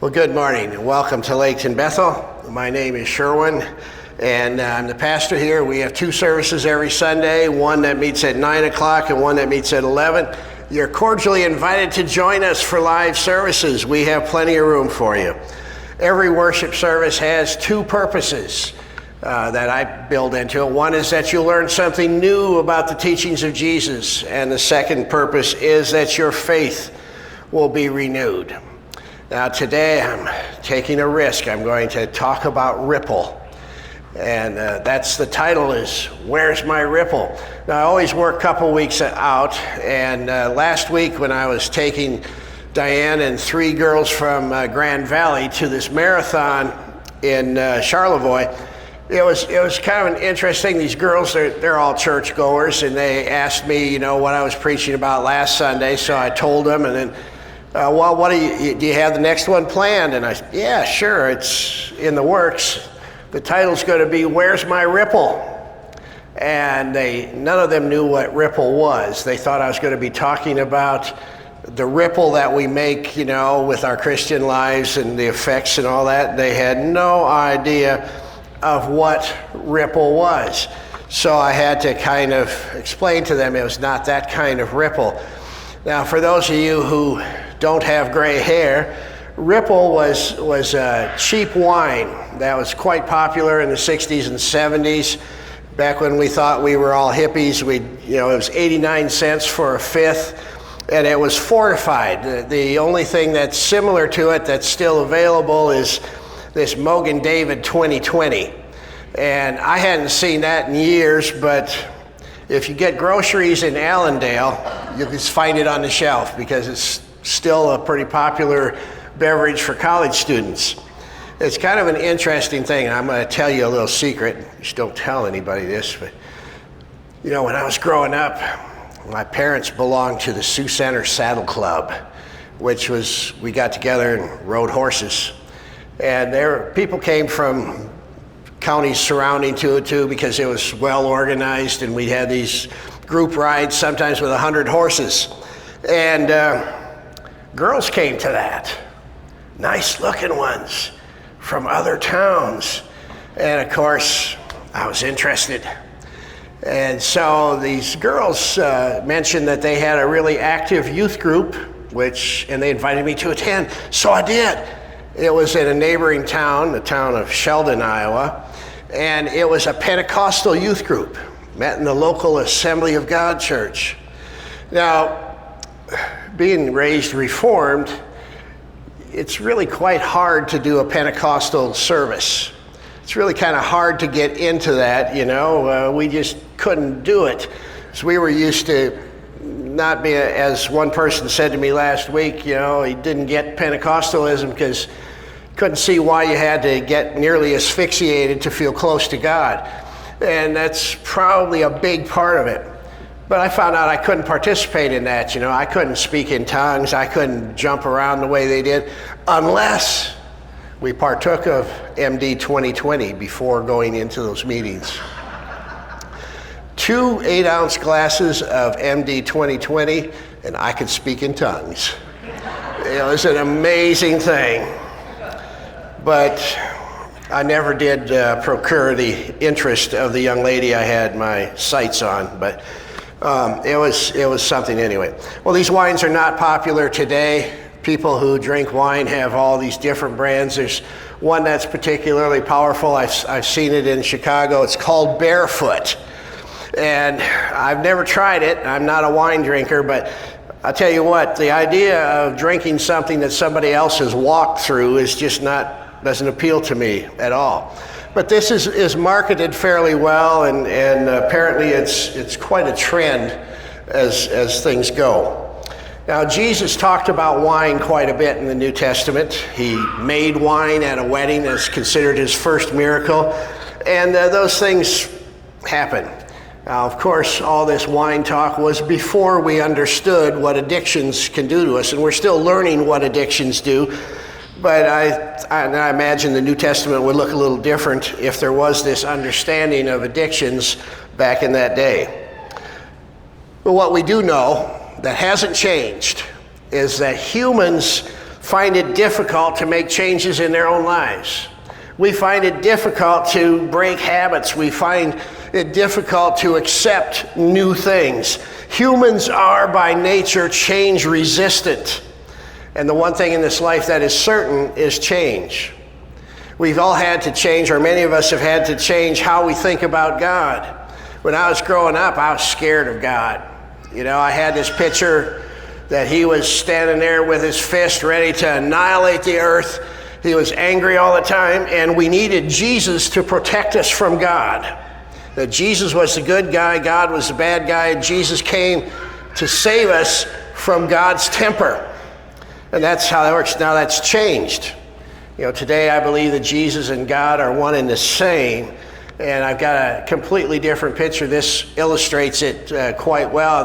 Well, good morning and welcome to Laketon Bethel. My name is Sherwin and I'm the pastor here. We have two services every Sunday, one that meets at 9 o'clock and one that meets at 11. You're cordially invited to join us for live services. We have plenty of room for you. Every worship service has two purposes that I build into it. One is that you'll learn something new about the teachings of Jesus, and the second purpose is that your faith will be renewed. Now today I'm taking a risk. I'm going to talk about Ripple. And that's the title is, Where's My Ripple? Now I always work a couple weeks out, and last week when I was taking Diane and three girls from Grand Valley to this marathon in Charlevoix, it was kind of an interesting. These girls, they're all churchgoers, and they asked me, what I was preaching about last Sunday, so I told them, and then well, what do you have the next one planned? And I said, yeah, sure, it's in the works. The title's going to be, Where's My Ripple? And none of them knew what Ripple was. They thought I was going to be talking about the ripple that we make, with our Christian lives and the effects and all that. They had no idea of what Ripple was. So I had to kind of explain to them it was not that kind of ripple. Now, for those of you who don't have gray hair, Ripple was a cheap wine that was quite popular in the 60s and 70s. Back when we thought we were all hippies, it was 89 cents for a fifth, and it was fortified. The only thing that's similar to it that's still available is this Mogen David 2020. And I hadn't seen that in years, but if you get groceries in Allendale, you can find it on the shelf because it's still a pretty popular beverage for college students. It's kind of an interesting thing. I'm going to tell you a little secret. Just don't tell anybody this, but when I was growing up, my parents belonged to the Sioux Center Saddle Club, which was, we got together and rode horses. And people came from counties surrounding to it too, because it was well organized, and we had these group rides, sometimes with 100 horses. And girls came to that, nice looking ones from other towns. And of course, I was interested. And so these girls mentioned that they had a really active youth group, and they invited me to attend. So I did. It was in a neighboring town, the town of Sheldon, Iowa. And it was a Pentecostal youth group, met in the local Assembly of God church. Now, being raised Reformed, it's really quite hard to do a Pentecostal service. It's really kind of hard to get into that, we just couldn't do it. So we were used to not be, as one person said to me last week, he didn't get Pentecostalism because couldn't see why you had to get nearly asphyxiated to feel close to God. And that's probably a big part of it. But I found out I couldn't participate in that, I couldn't speak in tongues, I couldn't jump around the way they did, unless we partook of MD 2020 before going into those meetings. 2 8-ounce glasses of MD 2020, and I could speak in tongues. It was an amazing thing. But I never did procure the interest of the young lady I had my sights on, but it was something anyway. Well, these wines are not popular today. People who drink wine have all these different brands. There's one that's particularly powerful. I've seen it in Chicago. It's called Barefoot. And I've never tried it. I'm not a wine drinker, but I'll tell you what, the idea of drinking something that somebody else has walked through is just doesn't appeal to me at all. But this is marketed fairly well, and apparently it's quite a trend as things go. Now, Jesus talked about wine quite a bit in the New Testament. He made wine at a wedding. That's considered his first miracle. And those things happen. Now, of course, all this wine talk was before we understood what addictions can do to us, and we're still learning what addictions do. But I imagine the New Testament would look a little different if there was this understanding of addictions back in that day. But what we do know that hasn't changed is that humans find it difficult to make changes in their own lives. We find it difficult to break habits. We find it difficult to accept new things. Humans are by nature change resistant. And the one thing in this life that is certain is change. We've all had to change, or many of us have had to change how we think about God. When I was growing up, I was scared of God. You know, I had this picture that he was standing there with his fist ready to annihilate the earth. He was angry all the time, and we needed Jesus to protect us from God. That Jesus was the good guy, God was the bad guy, and Jesus came to save us from God's temper. And that's how that works. Now that's changed. You know, today I believe that Jesus and God are one and the same, and I've got a completely different picture. This illustrates it quite well.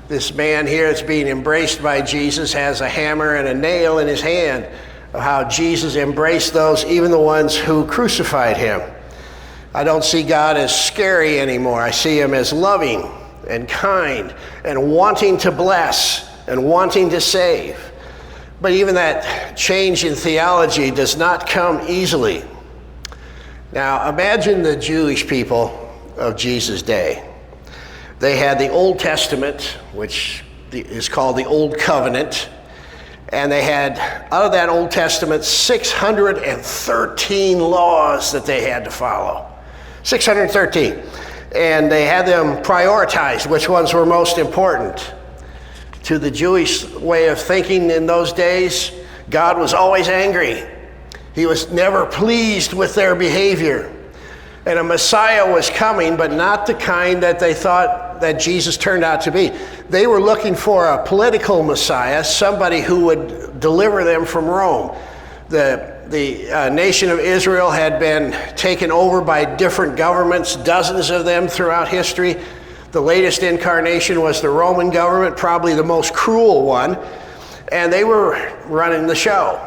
This man here that's being embraced by Jesus has a hammer and a nail in his hand, of how Jesus embraced those, even the ones who crucified him. I don't see God as scary anymore. I see him as loving and kind and wanting to bless and wanting to save. But even that change in theology does not come easily. Now, imagine the Jewish people of Jesus' day. They had the Old Testament, which is called the Old Covenant, and they had, out of that Old Testament, 613 laws that they had to follow. 613. And they had them prioritized, which ones were most important. To the Jewish way of thinking in those days, God was always angry. He was never pleased with their behavior. And a Messiah was coming, but not the kind that they thought that Jesus turned out to be. They were looking for a political Messiah, somebody who would deliver them from Rome. The nation of Israel had been taken over by different governments, dozens of them throughout history. The latest incarnation was the Roman government, probably the most cruel one, and they were running the show.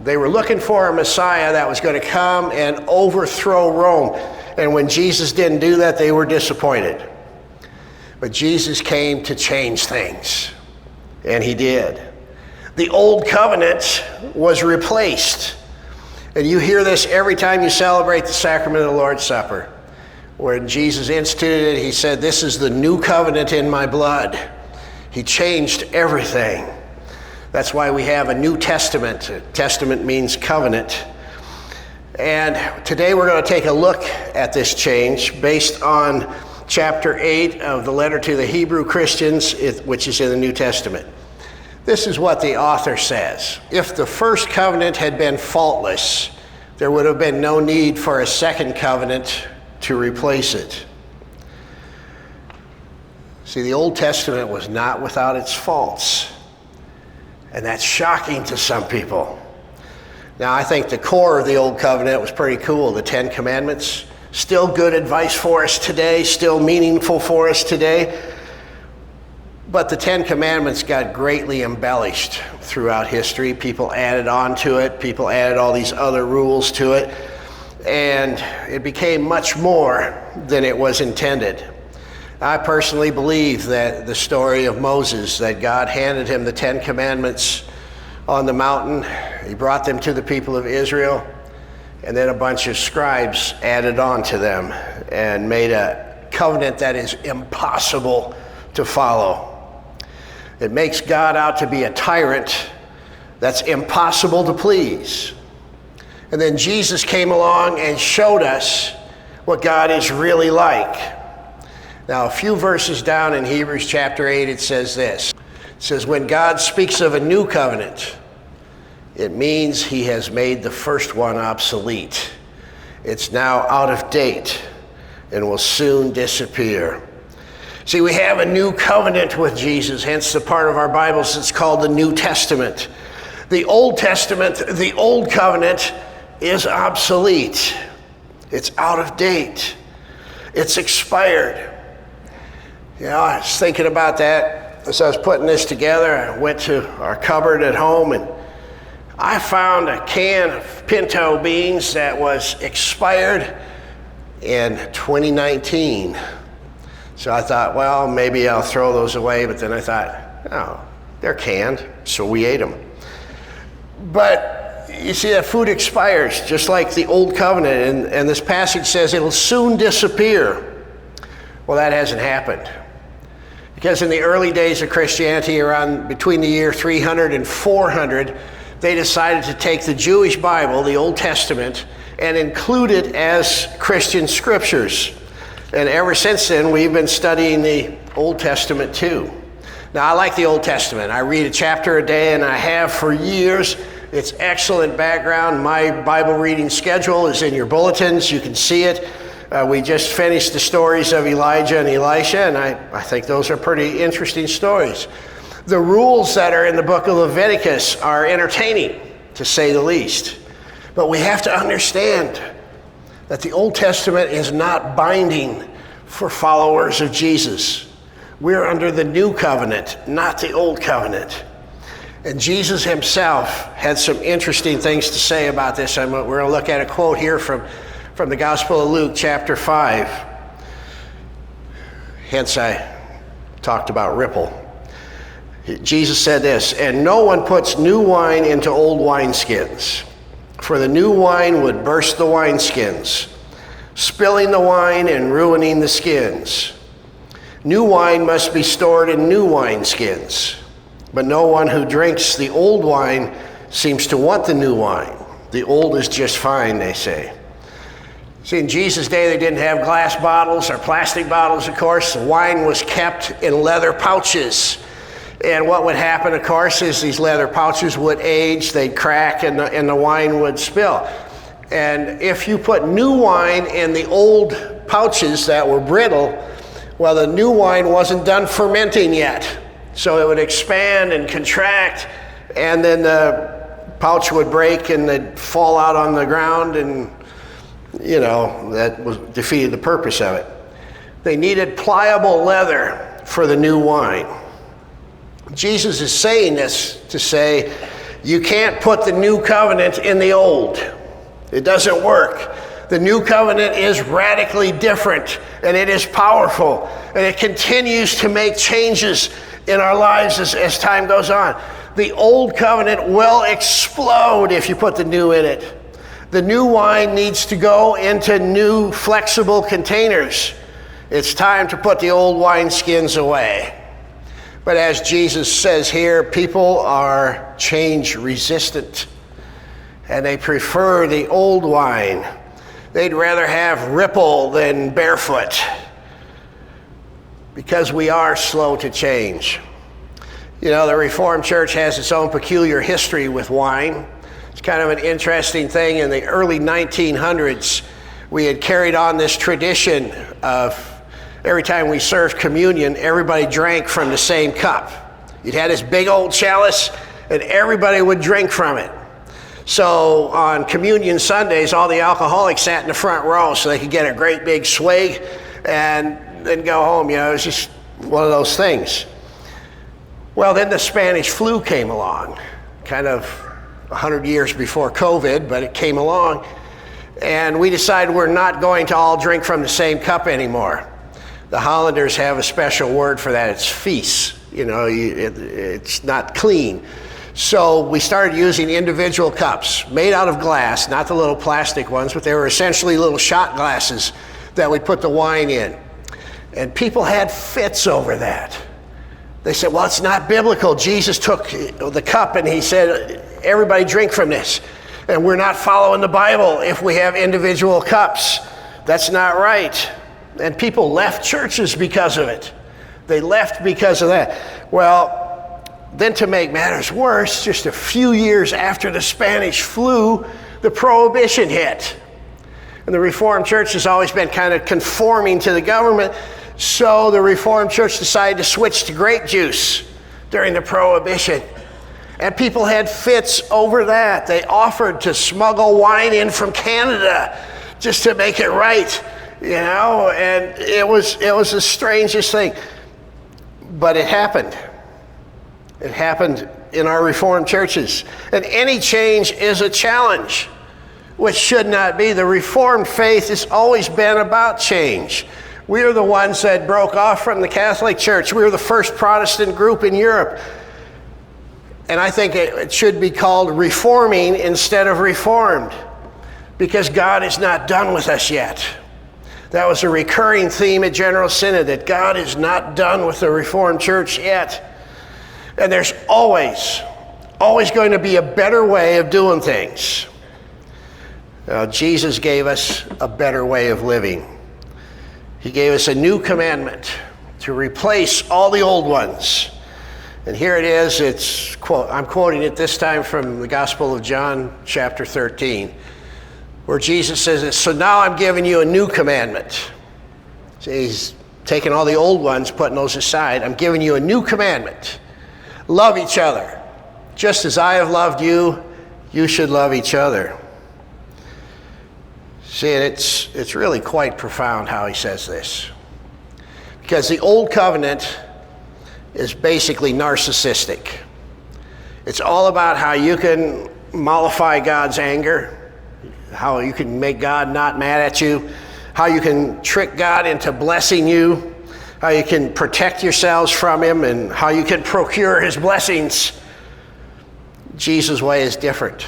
They were looking for a Messiah that was going to come and overthrow Rome. And when Jesus didn't do that, they were disappointed. But Jesus came to change things, and he did. The old covenant was replaced. And you hear this every time you celebrate the sacrament of the Lord's Supper. When Jesus instituted it, he said, "This is the new covenant in my blood." He changed everything. That's why we have a New Testament. Testament means covenant. And today we're going to take a look at this change based on chapter 8 of the letter to the Hebrew Christians, which is in the New Testament. This is what the author says. If the first covenant had been faultless, there would have been no need for a second covenant to replace it. See, the Old Testament was not without its faults. And that's shocking to some people. Now, I think the core of the Old Covenant was pretty cool. The Ten Commandments, still good advice for us today, still meaningful for us today. But the Ten Commandments got greatly embellished throughout history. People added on to it. People added all these other rules to it. And it became much more than it was intended. I personally believe that the story of Moses, that God handed him the Ten Commandments on the mountain, he brought them to the people of Israel, and then a bunch of scribes added on to them and made a covenant that is impossible to follow. It makes God out to be a tyrant that's impossible to please. And then Jesus came along and showed us what God is really like. Now, a few verses down in Hebrews chapter 8, it says this. It says, when God speaks of a new covenant, it means he has made the first one obsolete. It's now out of date and will soon disappear. See, we have a new covenant with Jesus, hence the part of our Bibles that's called the New Testament. The Old Testament, the Old Covenant, is obsolete. It's out of date. It's expired. You know, I was thinking about that as I was putting this together. I went to our cupboard at home and I found a can of pinto beans that was expired in 2019. So I thought, well, maybe I'll throw those away, but then I thought, oh, they're canned, so we ate them. But you see, that food expires, just like the old covenant, and this passage says it'll soon disappear. Well, that hasn't happened. Because in the early days of Christianity, around between the year 300 and 400, they decided to take the Jewish Bible, the Old Testament, and include it as Christian scriptures. And ever since then, we've been studying the Old Testament too. Now, I like the Old Testament. I read a chapter a day, and I have for years. It's excellent background. My Bible reading schedule is in your bulletins. You can see it. We just finished the stories of Elijah and Elisha, and I think those are pretty interesting stories. The rules that are in the book of Leviticus are entertaining, to say the least. But we have to understand that the Old Testament is not binding for followers of Jesus. We're under the new covenant, not the old covenant. And Jesus himself had some interesting things to say about this. We're going to look at a quote here from the Gospel of Luke, chapter 5. Hence, I talked about ripple. Jesus said this, "And no one puts new wine into old wineskins, for the new wine would burst the wineskins, spilling the wine and ruining the skins. New wine must be stored in new wineskins, but no one who drinks the old wine seems to want the new wine. The old is just fine," they say. See, in Jesus' day, they didn't have glass bottles or plastic bottles, of course. The wine was kept in leather pouches. And what would happen, of course, is these leather pouches would age, they'd crack, and the wine would spill. And if you put new wine in the old pouches that were brittle, well, the new wine wasn't done fermenting yet. So it would expand and contract, and then the pouch would break and they'd fall out on the ground, and that defeated the purpose of it. They needed pliable leather for the new wine. Jesus is saying this to say, you can't put the new covenant in the old. It doesn't work. The new covenant is radically different, and it is powerful, and it continues to make changes in our lives as time goes on. The old covenant will explode if you put the new in it. The new wine needs to go into new flexible containers. It's time to put the old wineskins away. But as Jesus says here, people are change resistant, and they prefer the old wine. They'd rather have Ripple than Barefoot, because we are slow to change. The Reformed Church has its own peculiar history with wine. It's kind of an interesting thing. In the early 1900s, we had carried on this tradition of every time we served communion, everybody drank from the same cup. You'd had this big old chalice, and everybody would drink from it. So on communion Sundays, all the alcoholics sat in the front row so they could get a great big swig and then go home. It was just one of those things. Well, then the Spanish flu came along, kind of 100 years before COVID, but it came along. And we decided we're not going to all drink from the same cup anymore. The Hollanders have a special word for that. It's vies. It's not clean. So we started using individual cups made out of glass, not the little plastic ones, but they were essentially little shot glasses that we put the wine in. And people had fits over that. They said, well, it's not biblical. Jesus took the cup and he said, everybody drink from this. And we're not following the Bible if we have individual cups. That's not right. And people left churches because of it. They left because of that. Well, then to make matters worse, just a few years after the Spanish flu, the Prohibition hit. And the Reformed Church has always been kind of conforming to the government. So the Reformed Church decided to switch to grape juice during the Prohibition. And people had fits over that. They offered to smuggle wine in from Canada just to make it right, and it was the strangest thing. But it happened. It happened in our Reformed churches. And any change is a challenge, which should not be. The Reformed faith has always been about change. We are the ones that broke off from the Catholic Church. We were the first Protestant group in Europe. And I think it should be called reforming instead of reformed, because God is not done with us yet. That was a recurring theme at General Synod, that God is not done with the Reformed Church yet. And there's always going to be a better way of doing things. Now, Jesus gave us a better way of living. He gave us a new commandment to replace all the old ones. And here it is. I'm quoting it this time from the Gospel of John, chapter 13, where Jesus says, "So now I'm giving you a new commandment." So he's taking all the old ones, putting those aside. "I'm giving you a new commandment. Love each other. Just as I have loved you, you should love each other." See, it's really quite profound how he says this. Because the old covenant is basically narcissistic. It's all about how you can mollify God's anger, how you can make God not mad at you, how you can trick God into blessing you, how you can protect yourselves from him, and how you can procure his blessings. Jesus' way is different.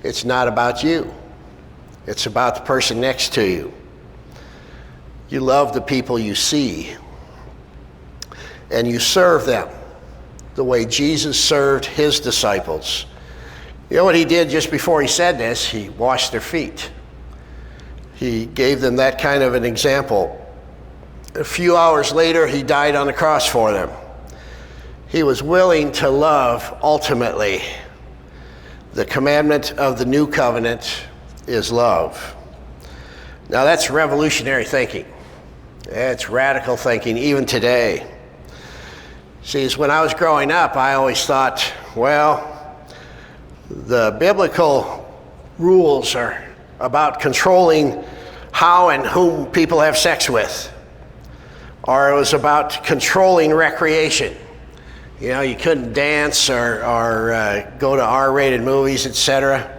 It's not about you. It's about the person next to you. You love the people you see, and you serve them the way Jesus served his disciples. You know what he did just before he said this? He washed their feet. He gave them that kind of an example. A few hours later, he died on the cross for them. He was willing to love ultimately. The commandment of the new covenant is love. Now that's revolutionary thinking. It's radical thinking even today. See, when I was growing up, I always thought, well, the biblical rules are about controlling how and whom people have sex with. Or it was about controlling recreation. You know, you couldn't dance or go to R-rated movies, etc.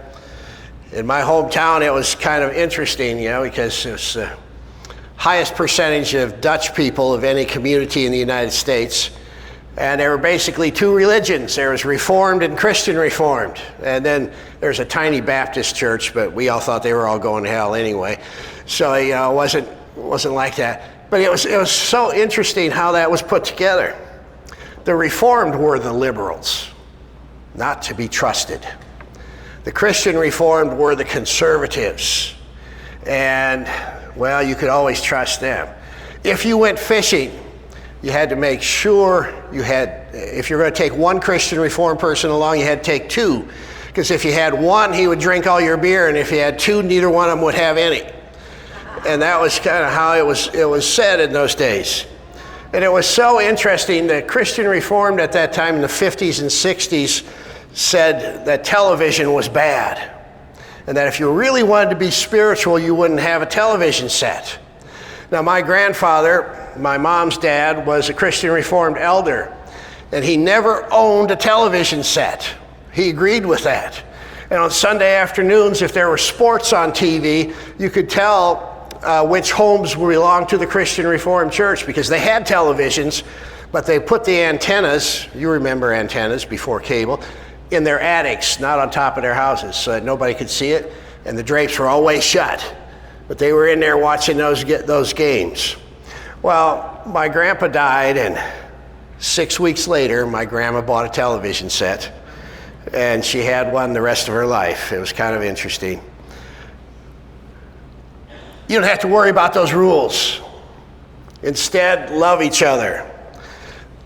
In my hometown, it was kind of interesting, you know, because it was the highest percentage of Dutch people of any community in the United States. And there were basically two religions. There was Reformed and Christian Reformed. And then there's a tiny Baptist church, but we all thought they were all going to hell anyway. So, you know, it wasn't like that. But it was so interesting how that was put together. The Reformed were the liberals, not to be trusted. The Christian Reformed were the conservatives. And, well, you could always trust them. If you went fishing, you had to make sure if you're going to take one Christian Reformed person along, you had to take two. Because if you had one, he would drink all your beer, and if you had two, neither one of them would have any. And that was kind of how it was said in those days. And it was so interesting that Christian Reformed at that time in the 50s and 60s said that television was bad. And that if you really wanted to be spiritual, you wouldn't have a television set. Now, my grandfather, my mom's dad, was a Christian Reformed elder, and he never owned a television set. He agreed with that. And on Sunday afternoons, if there were sports on TV, you could tell which homes belonged to the Christian Reformed Church, because they had televisions, but they put the antennas, you remember antennas before cable, in their attics, not on top of their houses, so that nobody could see it, and the drapes were always shut. But they were in there watching those games. Well, my grandpa died, and 6 weeks later, my grandma bought a television set, and she had one the rest of her life. It was kind of interesting. You don't have to worry about those rules. Instead, love each other.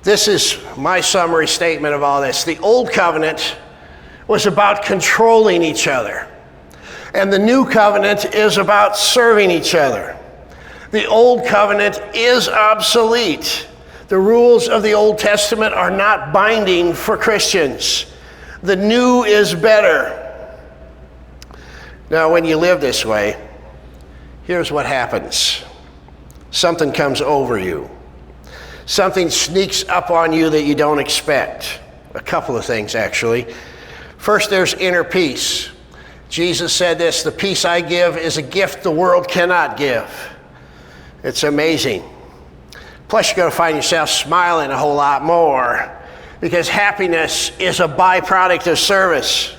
This is my summary statement of all this. The old covenant was about controlling each other, and the new covenant is about serving each other. The old covenant is obsolete. The rules of the Old Testament are not binding for Christians. The new is better. Now, when you live this way, here's what happens. Something comes over you. Something sneaks up on you that you don't expect. A couple of things, actually. First, there's inner peace. Jesus said this, "The peace I give is a gift the world cannot give." It's amazing. Plus, you're going to find yourself smiling a whole lot more. because happiness is a byproduct of service,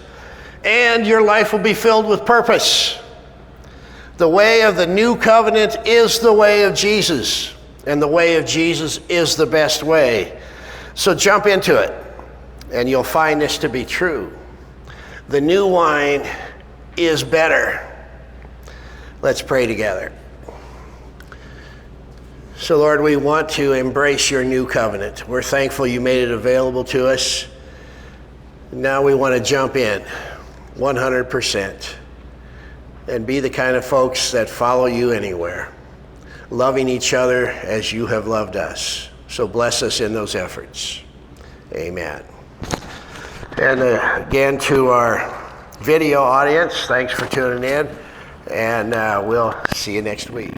and your life will be filled with purpose. The way of the new covenant is the way of Jesus, and the way of Jesus is the best way. So jump into it, and you'll find this to be true. The new wine is better. Let's pray together. So Lord, we want to embrace your new covenant. We're thankful you made it available to us. Now we want to jump in 100% and be the kind of folks that follow you anywhere, loving each other as you have loved us. So bless us in those efforts. Amen. And again, to our video audience, thanks for tuning in, and we'll see you next week.